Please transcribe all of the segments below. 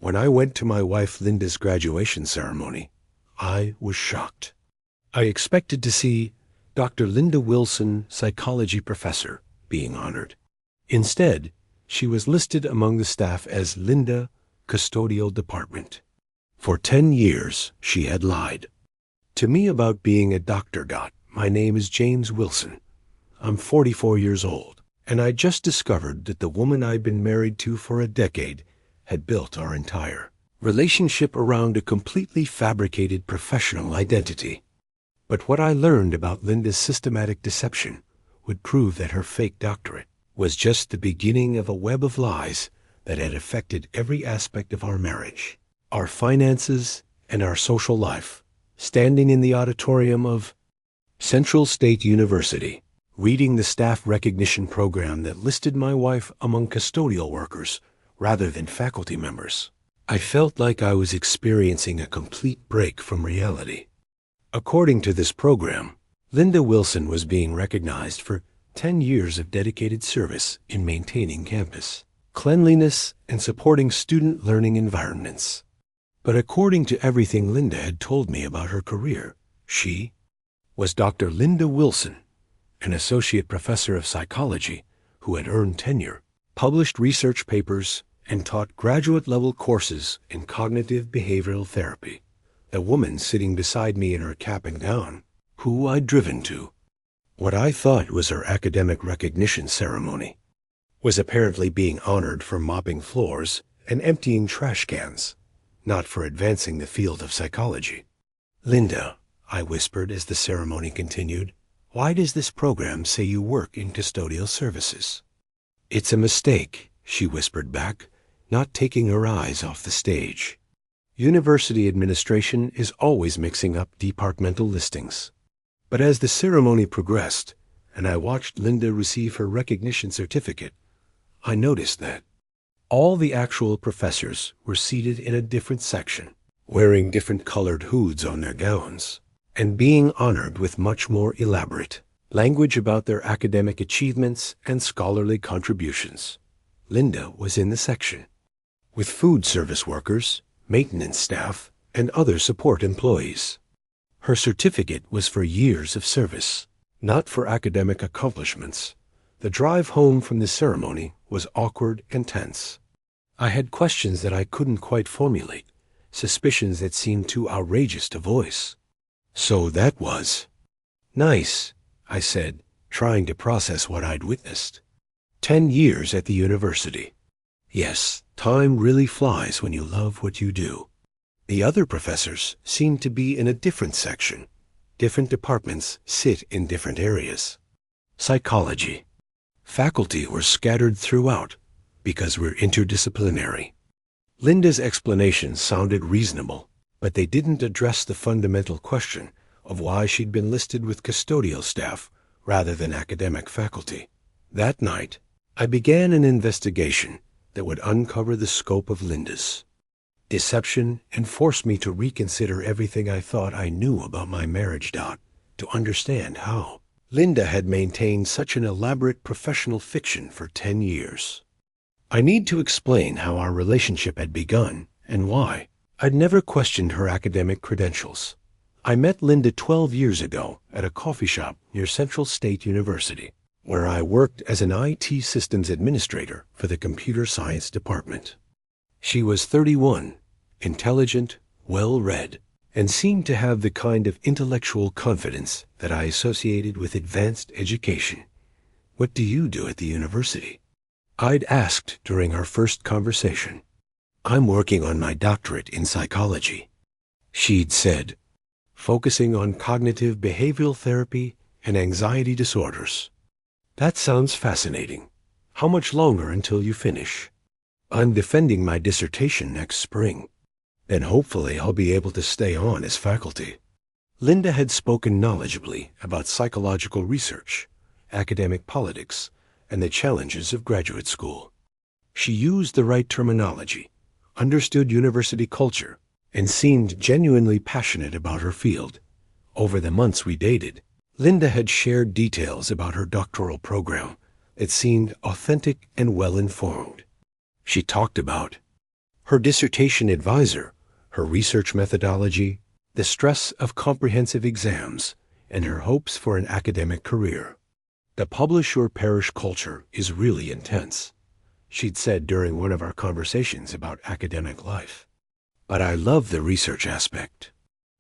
When I went to my wife Linda's graduation ceremony, I was shocked. I expected to see Dr. Linda Wilson, psychology professor, being honored. Instead, she was listed among the staff as Linda, custodial department. For 10 years, she had lied to me about being a doctor. My name is James Wilson. I'm 44 years old, and I just discovered that the woman I'd been married to for a decade had built our entire relationship around a completely fabricated professional identity. But what I learned about Linda's systematic deception would prove that her fake doctorate was just the beginning of a web of lies that had affected every aspect of our marriage, our finances, and our social life. Standing in the auditorium of Central State University, reading the staff recognition program that listed my wife among custodial workers rather than faculty members, I felt like I was experiencing a complete break from reality. According to this program, Linda Wilson was being recognized for 10 years of dedicated service in maintaining campus cleanliness and supporting student learning environments. But according to everything Linda had told me about her career, she was Dr. Linda Wilson, an associate professor of psychology who had earned tenure, published research papers, and taught graduate-level courses in cognitive behavioral therapy. The woman sitting beside me in her cap and gown, who I'd driven to what I thought was her academic recognition ceremony, was apparently being honored for mopping floors and emptying trash cans, not for advancing the field of psychology. "Linda," I whispered as the ceremony continued, "why does this program say you work in custodial services?" "It's a mistake," she whispered back, not taking her eyes off the stage. University administration is always mixing up departmental listings. But as the ceremony progressed, and I watched Linda receive her recognition certificate, I noticed that all the actual professors were seated in a different section, wearing different colored hoods on their gowns, and being honored with much more elaborate language about their academic achievements and scholarly contributions. Linda was in the section with food service workers, maintenance staff, and other support employees. Her certificate was for years of service, not for academic accomplishments. The drive home from the ceremony was awkward and tense. I had questions that I couldn't quite formulate, suspicions that seemed too outrageous to voice. "So that was nice," I said, trying to process what I'd witnessed. 10 years at the university. Yes, time really flies when you love what you do. The other professors seemed to be in a different section. Different departments sit in different areas. Psychology. Faculty were scattered throughout because we're interdisciplinary. Linda's explanations sounded reasonable, but they didn't address the fundamental question of why she'd been listed with custodial staff rather than academic faculty. That night, I began an investigation that would uncover the scope of Linda's deception and force me to reconsider everything I thought I knew about my marriage. To understand how Linda had maintained such an elaborate professional fiction for 10 years. I need to explain how our relationship had begun and why I'd never questioned her academic credentials. I met Linda 12 years ago at a coffee shop near Central State University, where I worked as an IT systems administrator for the computer science department. She was 31, intelligent, well-read, and seemed to have the kind of intellectual confidence that I associated with advanced education. "What do you do at the university?" I'd asked during our first conversation. "I'm working on my doctorate in psychology," she'd said, "focusing on cognitive behavioral therapy and anxiety disorders." "That sounds fascinating. How much longer until you finish?" "I'm defending my dissertation next spring. Then hopefully I'll be able to stay on as faculty." Linda had spoken knowledgeably about psychological research, academic politics, and the challenges of graduate school. She used the right terminology, understood university culture, and seemed genuinely passionate about her field. Over the months we dated, Linda had shared details about her doctoral program that seemed authentic and well-informed. She talked about her dissertation advisor, her research methodology, the stress of comprehensive exams, and her hopes for an academic career. "The publish or perish culture is really intense," she'd said during one of our conversations about academic life. "But I love the research aspect.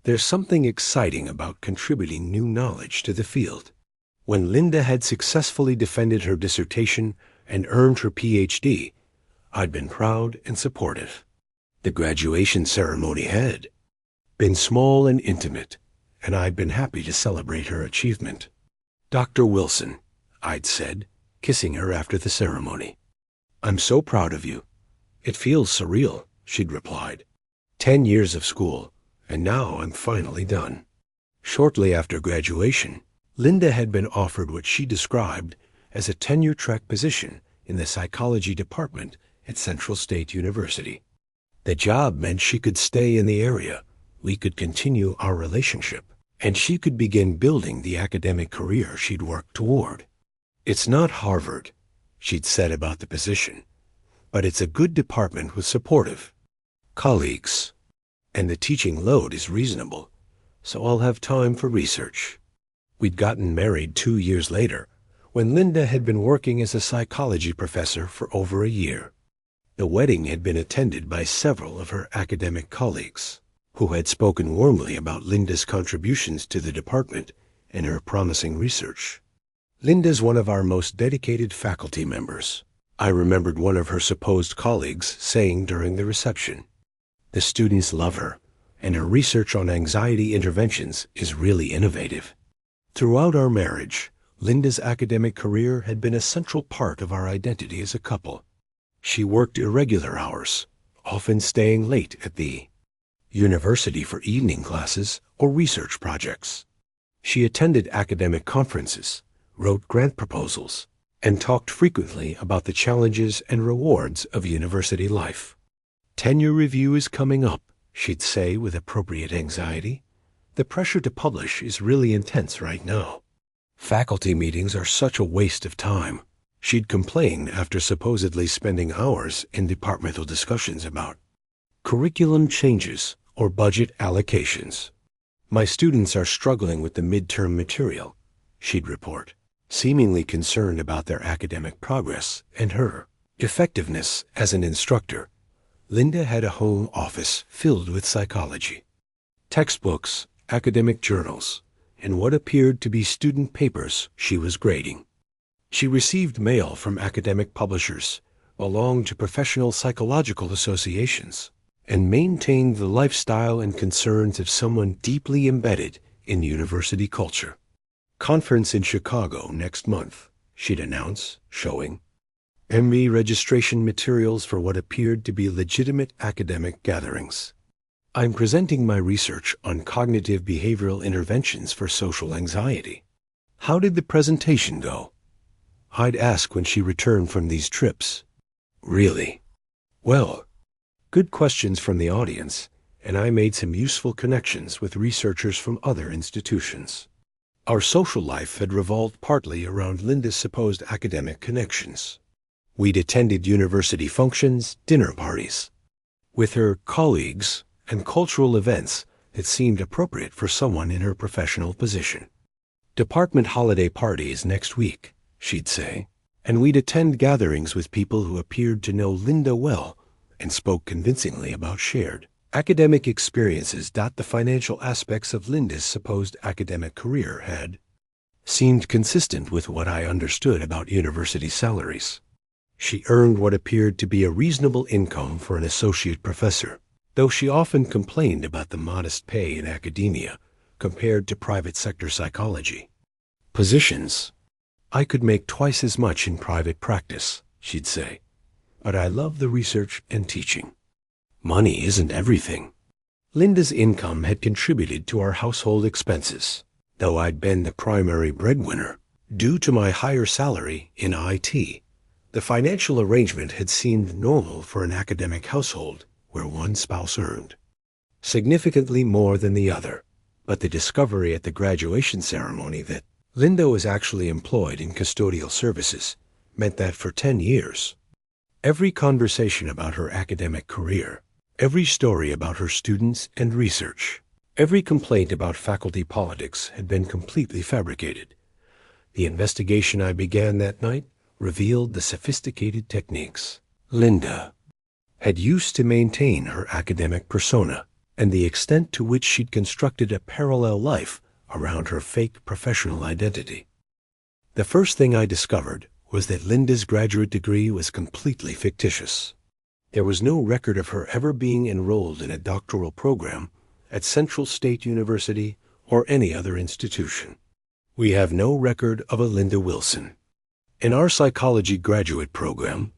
There's something exciting about contributing new knowledge to the field." When Linda had successfully defended her dissertation and earned her PhD, I'd been proud and supportive. The graduation ceremony had been small and intimate, and I'd been happy to celebrate her achievement. "Dr. Wilson," I'd said, kissing her after the ceremony, "I'm so proud of you." "It feels surreal," she'd replied. 10 years of school, and now I'm finally done." Shortly after graduation, Linda had been offered what she described as a tenure-track position in the psychology department at Central State University. The job meant she could stay in the area, we could continue our relationship, and she could begin building the academic career she'd worked toward. "It's not Harvard," she'd said about the position, "but it's a good department with supportive colleagues, and the teaching load is reasonable, so I'll have time for research." We'd gotten married 2 years later, when Linda had been working as a psychology professor for over a year. The wedding had been attended by several of her academic colleagues, who had spoken warmly about Linda's contributions to the department and her promising research. "Linda's one of our most dedicated faculty members," I remembered one of her supposed colleagues saying during the reception. "The students love her, and her research on anxiety interventions is really innovative." Throughout our marriage, Linda's academic career had been a central part of our identity as a couple. She worked irregular hours, often staying late at the university for evening classes or research projects. She attended academic conferences, wrote grant proposals, and talked frequently about the challenges and rewards of university life. "Tenure review is coming up," she'd say with appropriate anxiety. "The pressure to publish is really intense right now. Faculty meetings are such a waste of time," she'd complain after supposedly spending hours in departmental discussions about curriculum changes or budget allocations. "My students are struggling with the midterm material," she'd report, seemingly concerned about their academic progress and her effectiveness as an instructor. Linda had a home office filled with psychology, textbooks, academic journals, and what appeared to be student papers she was grading. She received mail from academic publishers, belonged to professional psychological associations, and maintained the lifestyle and concerns of someone deeply embedded in university culture. "Conference in Chicago next month," she'd announce, showing MB registration materials for what appeared to be legitimate academic gatherings. "I'm presenting my research on cognitive behavioral interventions for social anxiety." "How did the presentation go?" I'd ask when she returned from these trips. "Really well." Good questions from the audience, and I made some useful connections with researchers from other institutions. Our social life had revolved partly around Linda's supposed academic connections. We'd attended university functions, dinner parties with her colleagues, and cultural events that seemed appropriate for someone in her professional position. "Department holiday parties next week," she'd say, and we'd attend gatherings with people who appeared to know Linda well and spoke convincingly about shared academic experiences. The financial aspects of Linda's supposed academic career had seemed consistent with what I understood about university salaries. She earned what appeared to be a reasonable income for an associate professor, though she often complained about the modest pay in academia compared to private sector psychology positions. "I could make twice as much in private practice," she'd say, "but I love the research and teaching. Money isn't everything." Linda's income had contributed to our household expenses, though I'd been the primary breadwinner. Due to my higher salary in IT, the financial arrangement had seemed normal for an academic household where one spouse earned significantly more than the other. But the discovery at the graduation ceremony that Linda was actually employed in custodial services meant that for 10 years, Every conversation about her academic career, every story about her students and research, every complaint about faculty politics had been completely fabricated. The investigation I began that night revealed the sophisticated techniques Linda had used to maintain her academic persona and the extent to which she'd constructed a parallel life around her fake professional identity. The first thing I discovered was that Linda's graduate degree was completely fictitious. There was no record of her ever being enrolled in a doctoral program at Central State University or any other institution. We have no record of a Linda Wilson. In our psychology graduate program,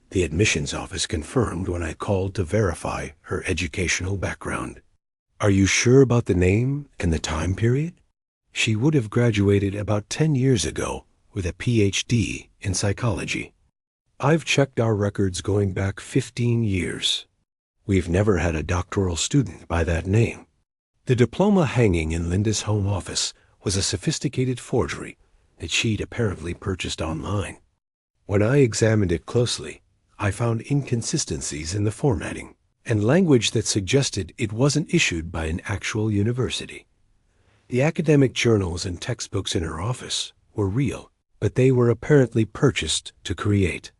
the admissions office confirmed when I called to verify her educational background. "Are you sure about the name and the time period?" She would have graduated about 10 years ago with a PhD in psychology. "I've checked our records going back 15 years. We've never had a doctoral student by that name." The diploma hanging in Linda's home office was a sophisticated forgery that she'd apparently purchased online. When I examined it closely, I found inconsistencies in the formatting and language that suggested it wasn't issued by an actual university. The academic journals and textbooks in her office were real, but they were apparently purchased to create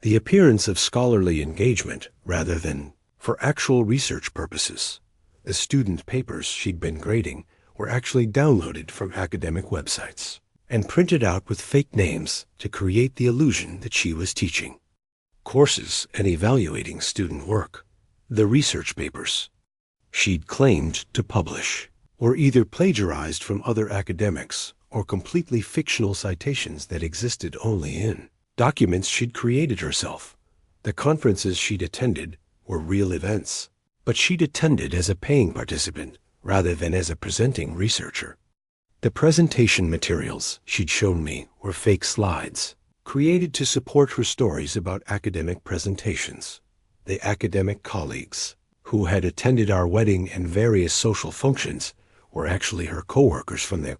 the appearance of scholarly engagement rather than for actual research purposes. The student papers she'd been grading were actually downloaded from academic websites and printed out with fake names to create the illusion that she was teaching courses and evaluating student work. The research papers she'd claimed to publish were either plagiarized from other academics or completely fictional citations that existed only in documents she'd created herself. The conferences she'd attended were real events, but she'd attended as a paying participant rather than as a presenting researcher. The presentation materials she'd shown me were fake slides, created to support her stories about academic presentations. The academic colleagues who had attended our wedding and various social functions were actually her coworkers from the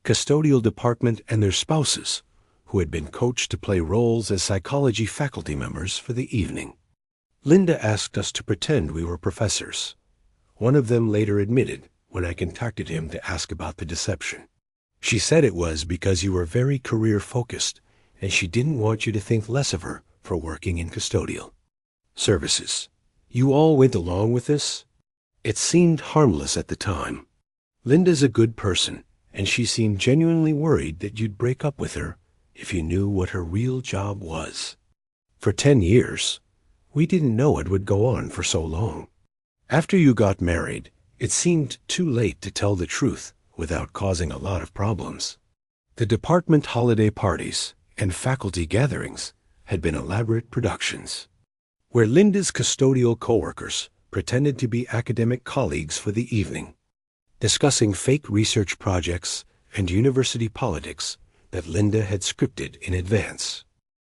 custodial department and their spouses, who had been coached to play roles as psychology faculty members for the evening. Linda asked us to pretend we were professors. One of them later admitted when I contacted him to ask about the deception. She said it was because you were very career-focused and she didn't want you to think less of her for working in custodial services. You all went along with this? It seemed harmless at the time. Linda's a good person, and she seemed genuinely worried that you'd break up with her if you knew what her real job was. For 10 years, we didn't know it would go on for so long. After you got married, it seemed too late to tell the truth without causing a lot of problems. The department holiday parties and faculty gatherings had been elaborate productions, where Linda's custodial coworkers pretended to be academic colleagues for the evening, discussing fake research projects and university politics that Linda had scripted in advance.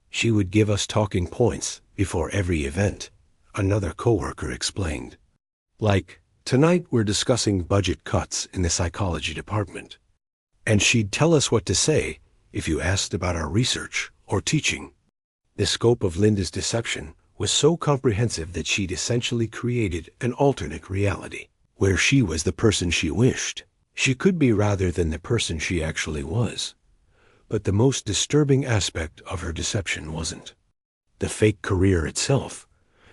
She would give us talking points before every event, another coworker explained. Like, "Tonight we're discussing budget cuts in the psychology department." And she'd tell us what to say if you asked about our research or teaching. The scope of Linda's deception was so comprehensive that she'd essentially created an alternate reality, where she was the person she wished she could be rather than the person she actually was. But the most disturbing aspect of her deception wasn't the fake career itself.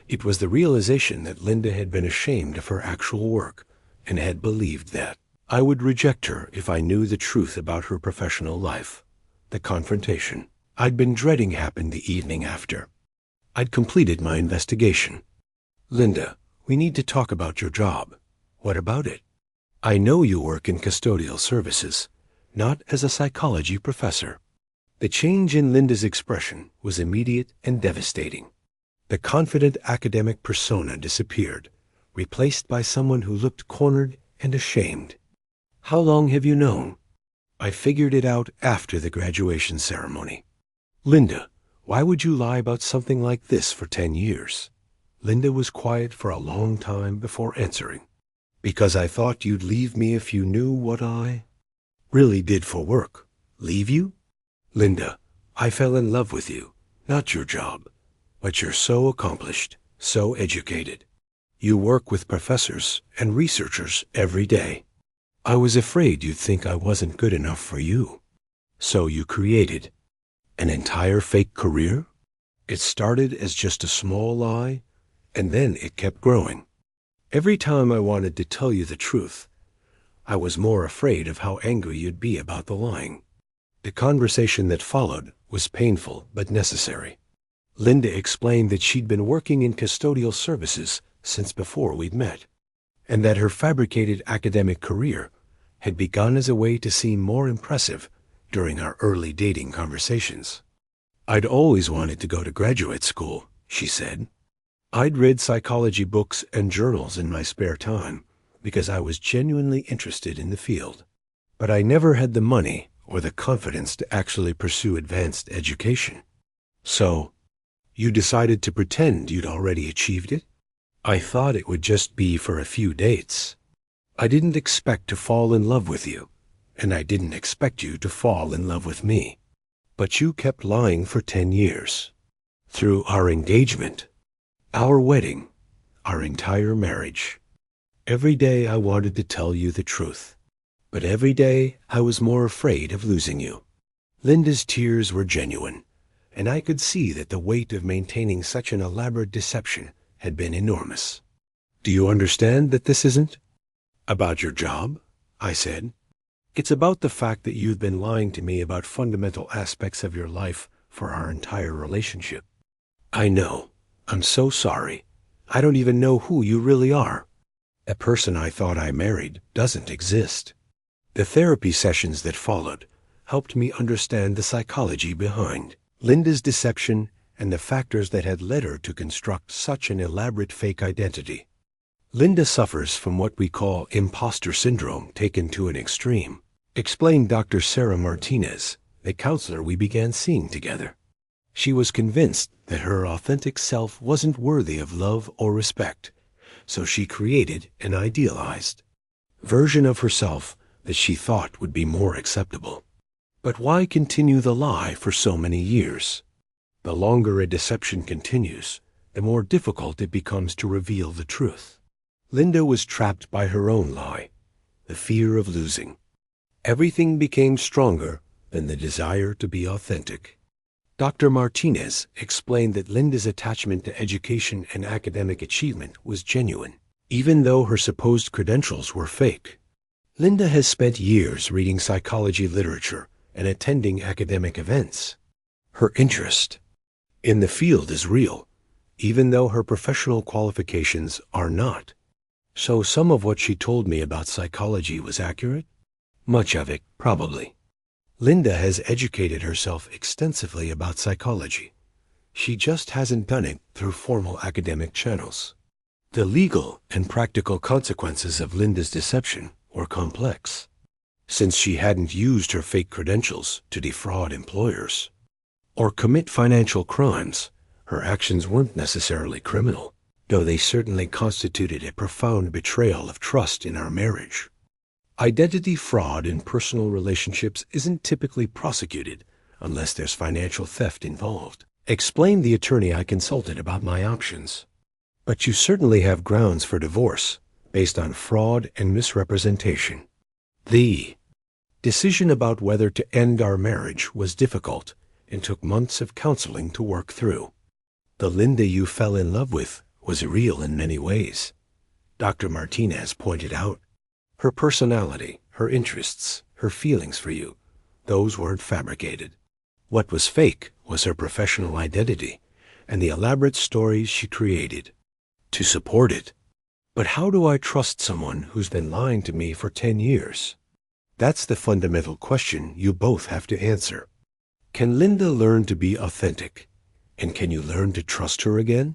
It was the realization that Linda had been ashamed of her actual work and had believed that I would reject her if I knew the truth about her professional life. The confrontation I'd been dreading happened the evening after I'd completed my investigation. "Linda, we need to talk about your job." "What about it?" "I know you work in custodial services, not as a psychology professor." The change in Linda's expression was immediate and devastating. The confident academic persona disappeared, replaced by someone who looked cornered and ashamed. "How long have you known?" "I figured it out after the graduation ceremony." "Linda, why would you lie about something like this for 10 years? Linda was quiet for a long time before answering. "Because I thought you'd leave me if you knew what I really did for work." "Leave you?" "Linda, I fell in love with you, not your job. But you're so accomplished, so educated. You work with professors and researchers every day. I was afraid you'd think I wasn't good enough for you. So you created an entire fake career? It started as just a small lie, and then it kept growing. Every time I wanted to tell you the truth, I was more afraid of how angry you'd be about the lying. The conversation that followed was painful but necessary. Linda explained that she'd been working in custodial services since before we'd met, and that her fabricated academic career had begun as a way to seem more impressive during our early dating conversations. I'd always wanted to go to graduate school, she said. I'd read psychology books and journals in my spare time because I was genuinely interested in the field. But I never had the money or the confidence to actually pursue advanced education. So, you decided to pretend you'd already achieved it? I thought it would just be for a few dates. I didn't expect to fall in love with you, and I didn't expect you to fall in love with me. But you kept lying for 10 years. Through our engagement, our wedding, our entire marriage. Every day I wanted to tell you the truth, but every day I was more afraid of losing you. Linda's tears were genuine, and I could see that the weight of maintaining such an elaborate deception had been enormous. Do you understand that this isn't about your job? I said. It's about the fact that you've been lying to me about fundamental aspects of your life for our entire relationship. I know. I'm so sorry. I don't even know who you really are. A person I thought I married doesn't exist. The therapy sessions that followed helped me understand the psychology behind Linda's deception and the factors that had led her to construct such an elaborate fake identity. Linda suffers from what we call impostor syndrome taken to an extreme, explained Dr. Sarah Martinez, the counselor we began seeing together. She was convinced that her authentic self wasn't worthy of love or respect, so she created an idealized version of herself that she thought would be more acceptable. But why continue the lie for so many years? The longer a deception continues, the more difficult it becomes to reveal the truth. Linda was trapped by her own lie, the fear of losing. Everything became stronger than the desire to be authentic. Dr. Martinez explained that Linda's attachment to education and academic achievement was genuine, even though her supposed credentials were fake. Linda has spent years reading psychology literature and attending academic events. Her interest in the field is real, even though her professional qualifications are not. So some of what she told me about psychology was accurate? Much of it, probably. Linda has educated herself extensively about psychology. She just hasn't done it through formal academic channels. The legal and practical consequences of Linda's deception were complex, since she hadn't used her fake credentials to defraud employers or commit financial crimes. Her actions weren't necessarily criminal, though they certainly constituted a profound betrayal of trust in our marriage. Identity fraud in personal relationships isn't typically prosecuted unless there's financial theft involved, explained the attorney I consulted about my options. But you certainly have grounds for divorce based on fraud and misrepresentation. The decision about whether to end our marriage was difficult and took months of counseling to work through. The Linda you fell in love with was real in many ways, Dr. Martinez pointed out. Her personality, her interests, her feelings for you, those weren't fabricated. What was fake was her professional identity and the elaborate stories she created to support it. But how do I trust someone who's been lying to me for 10 years? That's the fundamental question you both have to answer. Can Linda learn to be authentic? And can you learn to trust her again?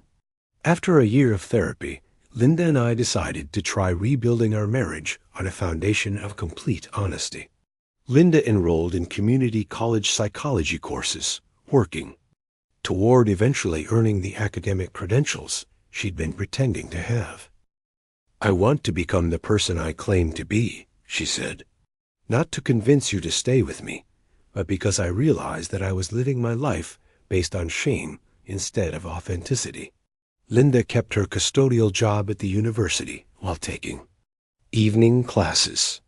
After a year of therapy, Linda and I decided to try rebuilding our marriage on a foundation of complete honesty. Linda enrolled in community college psychology courses, working toward eventually earning the academic credentials she'd been pretending to have. I want to become the person I claim to be, she said, not to convince you to stay with me, but because I realized that I was living my life based on shame instead of authenticity. Linda kept her custodial job at the university while taking evening classes.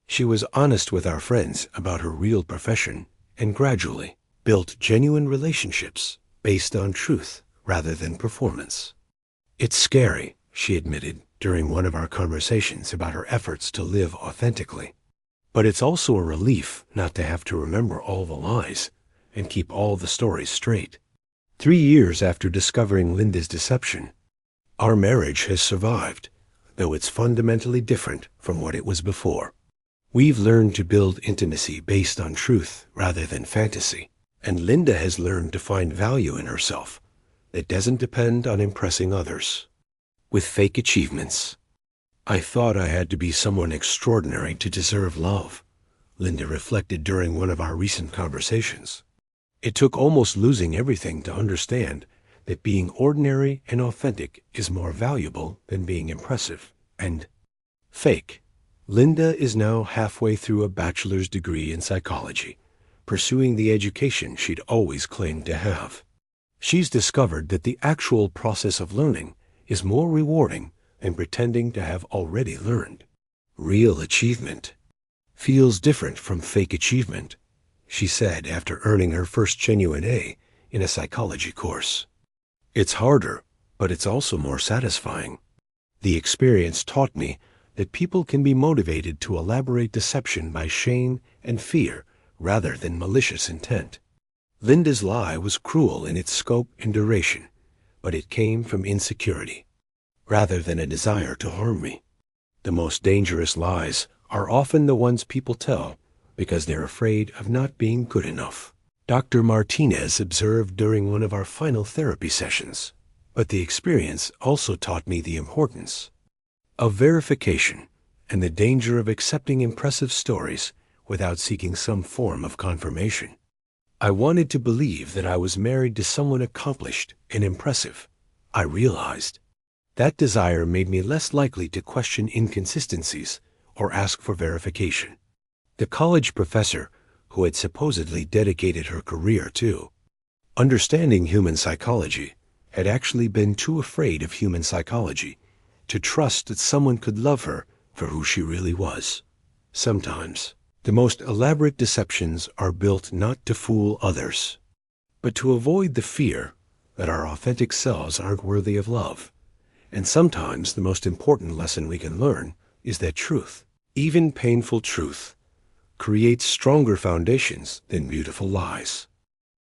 She was honest with our friends about her real profession and gradually built genuine relationships based on truth rather than performance. "It's scary," she admitted during one of our conversations about her efforts to live authentically. "But it's also a relief not to have to remember all the lies and keep all the stories straight." 3 years after discovering Linda's deception, our marriage has survived, though it's fundamentally different from what it was before. We've learned to build intimacy based on truth rather than fantasy, and Linda has learned to find value in herself that doesn't depend on impressing others with fake achievements. "I thought I had to be someone extraordinary to deserve love," Linda reflected during one of our recent conversations. "It took almost losing everything to understand that being ordinary and authentic is more valuable than being impressive and fake." Linda is now halfway through a bachelor's degree in psychology, pursuing the education she'd always claimed to have. She's discovered that the actual process of learning is more rewarding than pretending to have already learned. Real achievement feels different from fake achievement, she said after earning her first genuine A in a psychology course. "It's harder, but it's also more satisfying. The experience taught me that people can be motivated to elaborate deception by shame and fear rather than malicious intent." Linda's lie was cruel in its scope and duration, but it came from insecurity rather than a desire to harm me. The most dangerous lies are often the ones people tell because they're afraid of not being good enough, Dr. Martinez observed during one of our final therapy sessions. But the experience also taught me the importance of verification and the danger of accepting impressive stories without seeking some form of confirmation. I wanted to believe that I was married to someone accomplished and impressive. I realized that desire made me less likely to question inconsistencies or ask for verification. The college professor, who had supposedly dedicated her career to understanding human psychology, had actually been too afraid of human psychology to trust that someone could love her for who she really was. Sometimes, the most elaborate deceptions are built not to fool others, but to avoid the fear that our authentic selves aren't worthy of love. And sometimes the most important lesson we can learn is that truth, even painful truth, creates stronger foundations than beautiful lies.